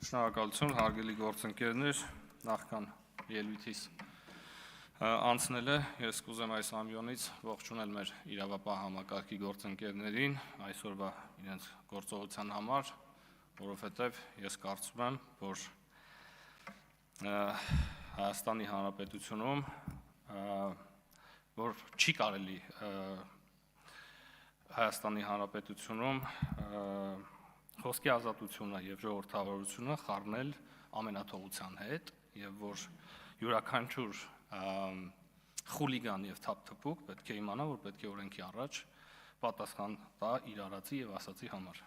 Շնորհակալություն, հարգելի գործընկերներ, նախքան ելույթիս անցնելը, ես կուզեմ այս ամբիոնից ողջունել մեր իրավապահ համակարգի գործընկերներին այսօրվա իրենց գործողության համար, որովհետև ես կարծում եմ, որ Հայաստանի Հանրապետությունում որ չի կարելի Հայաստանի Հանրապետությունում խոսքի ազատությունը եւ ժողովրդավարությունը խառնել ամենաթողության հետ եւ որ յուրաքանչյուր խուլիգան եւ թափթփուկ պետք է իմանա, որ պետք է օրենքի առաջ պատասխան տա իր արածի եւ ասածի համար։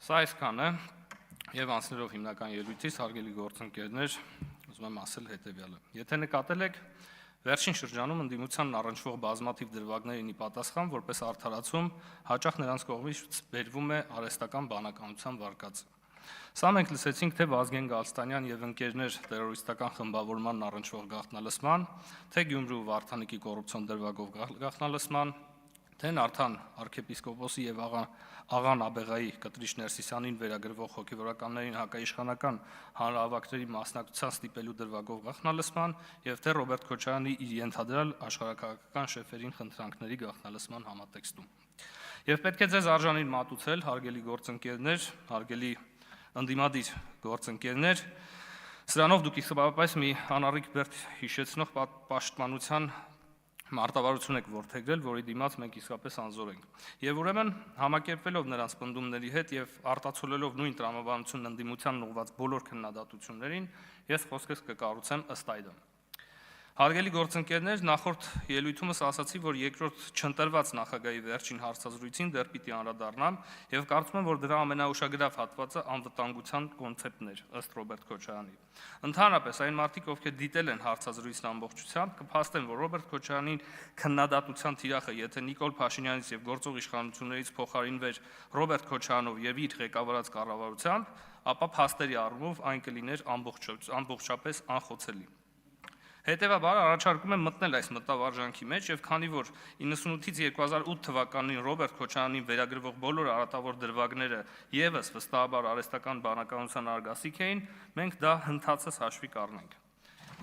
Սա այսքանը եւ անցնելով հիմնական ելույթից հարգելի գործընկերներ, ուզում եմ ասել հետեւյալը. Եթե նկատել եք վերջին շրջանում ընդդիմությանն առնչվող բազմաթիվ դրվագներին ի պատասխան, որպես արդարացում, հաճախ նրանց կողմից բերվում է արհեստական բանականության վարկածը։ Սա մենք լսեցինք թե Վազգեն Գալստանյան եւ ընկերներ տերորիստական խմբավորման առնչվող գաղտնալսման, թե Գյումրու Վարդանիկի կոռուպցիոն դրվագով գաղտնալսման, թե Նարդան arczepiskopos-ի եւ աղա Նաբեղայի Կտրիչ Ներսիսյանին վերագրվող հոգեվորականներին հակաիշխանական հանրահավաքների մասնակցության ստիպելու դրվագով գաղտնալսման եւ թե Ռոբերտ Քոչարյանի իր ենթադրյալ աշխարհաքաղաքական շեֆերին խնդրանքների գաղտնալսման համատեքստում։ Եվ պետք է ձեզ արժանին մատուցել, հարգելի գործընկերներ, հարգելի ընդդիմադիր գործընկերներ, սրանով դուք իսկապես մի անառիկ բերդ հիշեցնող պաշտպանության մարտավարություն եք որդեգրել, որի դիմաց մենք իսկապես անզոր ենք։ Եվ ուրեմն համակերպվելով նրանց պնդումների հետ եւ արտացոլելով նույն տրամաբանությունն ընդդիմությանն ուղղված բոլոր քննադատություններին, ես խոսքս կկառուցեմ ըստ այդմ։ Հարգելի գործընկերներ, նախորդ ելույթումս ասացի, որ երկրորդ չընտրված նախագահի վերջին հարցազրույցին դեռ պիտի անդրադառնամ եւ կարծում եմ, որ դրա ամենաուշագրավ հատվածը անվտանգության կոնցեպտն էր, ըստ Ռոբերտ Քոչարյանի։ Ընդհանրապես այն մարդիկ, ովքեր դիտել են հարցազրույցն ամբողջությամբ, կփաստեն, որ Ռոբերտ Քոչարյանի քննադատության թիրախը, եթե Նիկոլ Փաշինյանից եւ գործող իշխանություններից փոխարինվեր Ռոբերտ Քոչարյանով եւ իր ղեկավարած կառավարությամբ, ապա փաստերի առումով այն կլիներ ամբողջապես անխոցելի։ Հետևաբար առաջարկում եմ մտնել այս մտավարժանքի մեջ եւ քանի որ 98-ից 2008 թվականին Ռոբերտ Քոչարյանին վերագրվող բոլոր արատավոր դրվագները եւս վստահաբար արհեստական բանականության արգասիք էին, մենք դա հնդածս հաշվի կառնենք։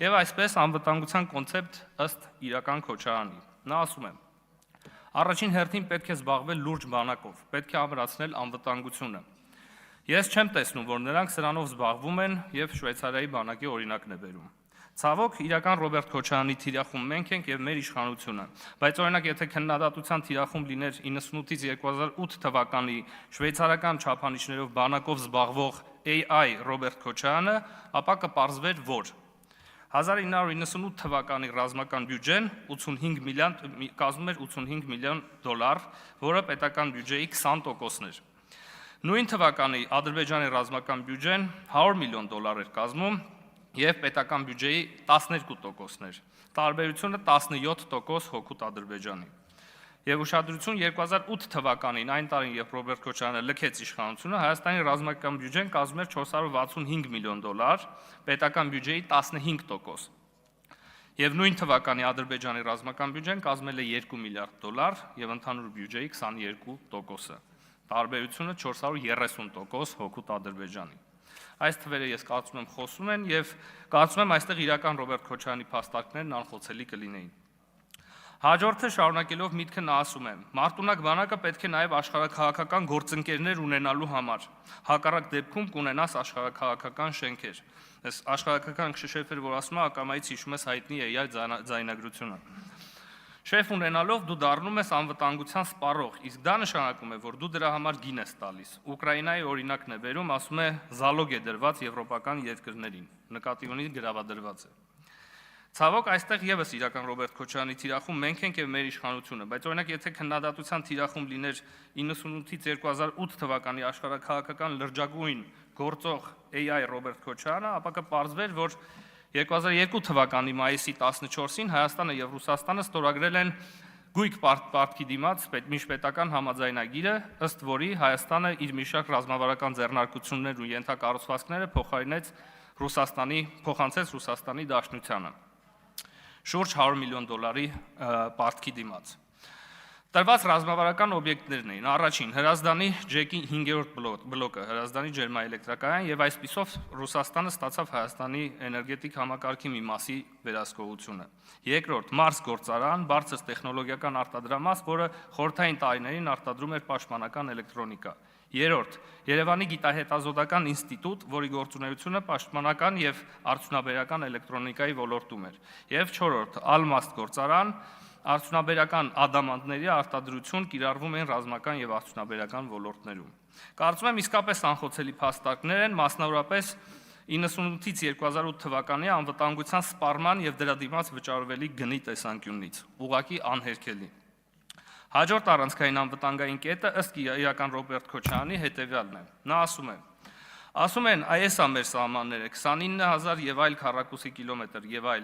Եվ այսպես անվտանգության կոնցեպտ ըստ իրական Քոչարյանի։ Նա ասում է. Առաջին հերթին պետք է զբաղվել լուրջ բանակով, պետք է ամրացնել անվտանգությունը։ Ես չեմ տեսնում, որ նրանք սրանով զբաղվում են եւ Շվեյցարիայի բանակի օրինակն է բերում։ Ցավոք, իրական Ռոբերտ Քոչարյանի թիրախում մենք ենք եւ մեր իշխանությունը, բայց օրինակ եթե քննադատության թիրախում լիներ 98-ից 2008 թվականի շվեյցարական չափանիշներով բանակով զբաղվող AI Ռոբերտ Քոչարյանը, ապա կպարզվեր, որ 1998 թվականի ռազմական բյուջեն 85 կազմում էր $85 միլիոն, որը պետական բյուջեի 20%-ն էր։ Նույն թվականի Ադրբեջանի ռազմական բյուջեն $100 միլիոն էր կազմում եւ պետական բյուջեի 12%-ն էր։ Տարբերությունը 17% հօգուտ Ադրբեջանի։ Եվ ուշադրություն 2008 թվականին, այն տարին, երբ Ռոբերտ Քոչարյանը լքեց իշխանությունը, Հայաստանի ռազմական բյուջեն կազմում էր $465 միլիոն, պետական բյուջեի 15%։ Եվ նույն թվականի Ադրբեջանի ռազմական բյուջեն կազմել է $2 միլիարդ եւ ընդհանուր բյուջեի 22%-ը։ Տարբերությունը 430% հօգուտ Ադրբեջանի։ Այս թվերը ես կարծում եմ խոսում են եւ կարծում եմ այստեղ իրական Ռոբերտ Քոչարյանի փաստարկներն անխոցելի կլինեին։ Հաջորդը շարունակելով միտքը նա ասում է. Մարտունակ բանակը պետք է նաեւ աշխարհաքաղաքական գործընկերներ ունենալու համար։ Հակառակ դեպքում կունենաս աշխարհաքաղաքական շենքեր։ Այս աշխարհաքաղաքական շեֆեր, որ ասում է, ակամայից հիշում ես հայտնի AI ձայնագրությունը։ Շեֆ ունենալով դու դառնում ես անվտանգության սպառող, իսկ դա նշանակում է, որ դու դրա համար գին ես տալիս։ Ուկրաինայի օրինակն է բերում, ասում է զալոգ է դրված եվրոպական երկրներին, նկատի ունի գրավադրված է։ Ցավոք, այստեղ եւս իրական Ռոբերտ Քոչարյանի թիրախում մենք ենք եւ մեր իշխանությունը, բայց օրինակ եթե քննադատության թիրախում լիներ 98-ից 2008 թվականի աշխարհաքաղաքական լրջագույն գործող AI Ռոբերտ Քոչարյանը, ապա կպարզվեր, որ 2002 թվականի մայիսի 14-ին Հայաստանը եւ Ռուսաստանը ստորագրել են գույք պարտքի դիմաց միջպետական համաձայնագիրը, ըստ որի Հայաստանը իր մի շարք ռազմավարական ձեռնարկություններ ու ենթակառուցվածքները փոխանցեց Ռուսաստանի Դաշնությանը։ Շուրջ $100 միլիոն պարտքի դիմաց։ Տրված ռազմավարական օբյեկտներն էին. Առաջին Հրազդանի ջեկի 5-րդ բլոկը, Հրազդանի ջերմաէլեկտրակայան, եւ այսպիսով Ռուսաստանը ստացավ Հայաստանի էներգետիկ համակարգի մի մասի վերահսկողությունը։ Երկրորդ Մարս գործարան, բարձր տեխնոլոգիական արտադրամաս, որը խորհրդային տարիներին արտադրում էր պաշտպանական էլեկտրոնիկա։ Երրորդ Երևանի գիտահետազոտական ինստիտուտ, որի գործունեությունը պաշտպանական եւ արդյունաբերական էլեկտրոնիկայի ոլորտում էր։ Եվ չորրորդ Ալմաստ գործարան, արդյունաբերական ադամանդների արտադրություն կիրառվում են ռազմական եւ արդյունաբերական ոլորտներում։ Կարծում եմ իսկապես անխոցելի փաստարկներ են, մասնավորապես 98-ից 2008 թվականի անվտանգության սպառման եւ դրա դիմաց վճարվելի գնի տեսանկյունից։ Ուղղակի անհերքելի։ Հաջորդ առանցքային անվտանգային կետը ըստ իրական Ռոբերտ Քոչարյանի հետևյալն է։ Նա ասում են, այս է մեր սահմանները 29000 եւ այլ քառակուսի կիլոմետր եւ այլ,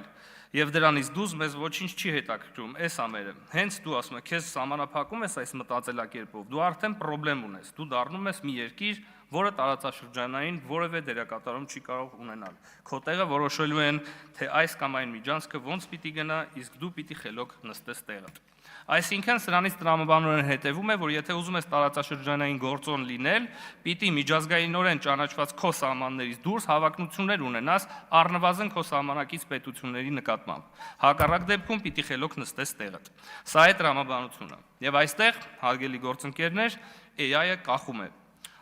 եւ դրանից դուրս մեզ ոչինչ չի հետաքրքրում, այս է մերը։ Հենց դու ասում ես, քեզ սահմանափակում ես այս մտածելակերպով, դու արդեն խնդրեմ ունես, դու դառնում ես մի երկիր, որը տարածաշրջանային որևէ դերակատարում չի կարող ունենալ։ Քո տեղը որոշելու են, թե այս կամ այն միջանցքը ոնց պիտի գնա, իսկ դու պիտի խելոք նստես տեղդ։ Այսինքն սրանից տրամաբանորեն հետևում է, որ եթե ուզում ես տարածաշրջանային գործոն լինել, պիտի միջազգայինորեն ճանաչված քո սահմաններից դուրս հավակնություններ ունենաս առնվազն քո սահմանակից պետությունների նկատմամբ։ Հակառակ դեպքում պիտի խելոք նստես տեղդ։ Սա է տրամաբանությունը։ Եվ այստեղ, հարգելի գործընկերներ, AI-ը կախում է։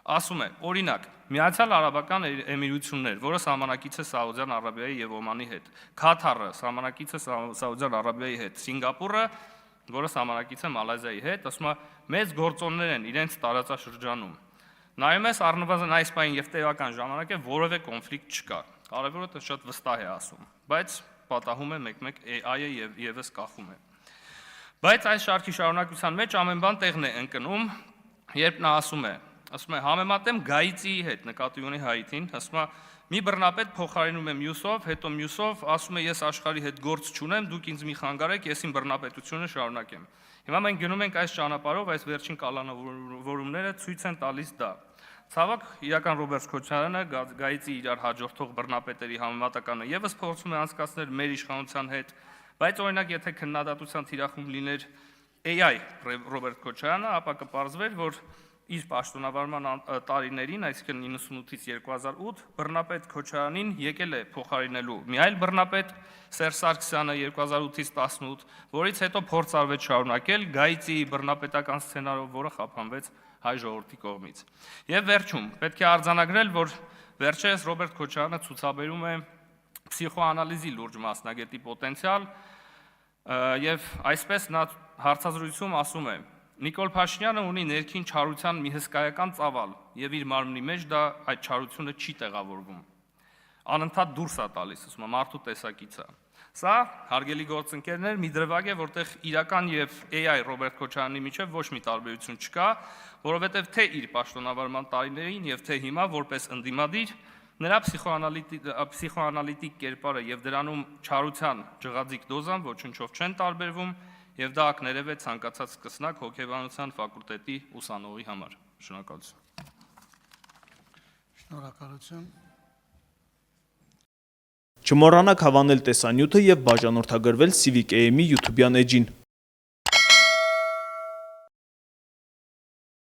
Ասում է, օրինակ, Միացյալ Արաբական Էմիրություններ, որը սահմանակից է Սաուդյան Արաբիայի եւ Օմանի հետ, Քաթարը սահմանակից է Սաուդյան Արաբիայի հետ, Սինգապուրը, որը սահմանակից է Մալազիայի հետ, ասում է, մեծ գործոններ են իրենց տարածաշրջանում։ Նայում ես առնվազն այս պահին եւ տևական ժամանակ է որևէ կոնֆլիկտ չկա։ Կարևորը դա շատ վստահ է ասում, բայց պատահում է մեկ-մեկ AI-ը եւ եւս կախում է։ Բայց այս շարքի շարունակության մեջ ամեն բան տեղն է ընկնում, երբ նա ասում է, համեմատեմ Գայիցիի հետ, նկատի ունի Հայիթին, ասում է, մի բռնապետ փոխարինում է մյուսով, հետո մյուսով, ասում է, ես աշխարհի հետ գործ չունեմ, դուք ինձ մի խանգարեք, ես իմ բռնապետությունը շարունակեմ։ Հիմա մենք գնում ենք այս ճանապարհով, այս վերջին կալանավորումները ցույց են տալիս դա։ Ցավոք, իրական Ռոբերտ Քոչարյանը Գայիցի իրար հաջորդող բռնապետերի համեմատականը եւս փորձում է անցկացնել մեր իշխանության հետ, բայց օրինակ, եթե քննադատության թիրախում լիներ AI Ռոբերտ Քոչարյանը, ապա կպարզվեր, որ իր պաշտոնավարման տարիներին, այսինքն 98-ից 2008, բռնապետ Քոչարյանին եկել է փոխարինելու մի այլ բռնապետ Սերժ Սարգսյանը 2008-ից 18, որից հետո փորձ արվեց շարունակել Գայիցիի բռնապետական սցենարով, որը խափանվեց հայ ժողովրդի կողմից։ Եվ վերջում պետք է արձանագրել, որ վերջերս Ռոբերտ Քոչարյանը ցուցաբերում է փսիխոանալիզի լուրջ մասնագետի պոտենցիալ, եւ այսպես նա հարցազրույցում ասում է. Նիկոլ Փաշինյանը ունի ներքին չարության մի հսկայական ծավալ եւ իր մարմնի մեջ դա այդ չարությունը չի տեղավորվում։ Անընդհատ դուրս է տալիս, ասում եմ, մարդու տեսակից է։ Սա, հարգելի գործընկերներ, մի դրվագ է, որտեղ իրական եւ AI Ռոբերտ Քոչարյանի միջև ոչ մի տարբերություն չկա, որովհետեւ թե իր պաշտոնավարման տարիներին եւ թե հիմա որպես ընդդիմադիր նրա փսիխոանալիտիկ կերպարը եւ դրանում չարության ջղաձիկ դոզան ոչնչով չեն տարբերվում եւ դա ակներև է ցանկացած սկսնակ հոգեբանության ֆակուլտետի ուսանողի համար։ Շնորհակալություն։ Շնորհակալություն։ Չմոռանաք հավանել տեսանյութը եւ բաժանորդագրվել Civic AM-ի YouTube-յան էջին։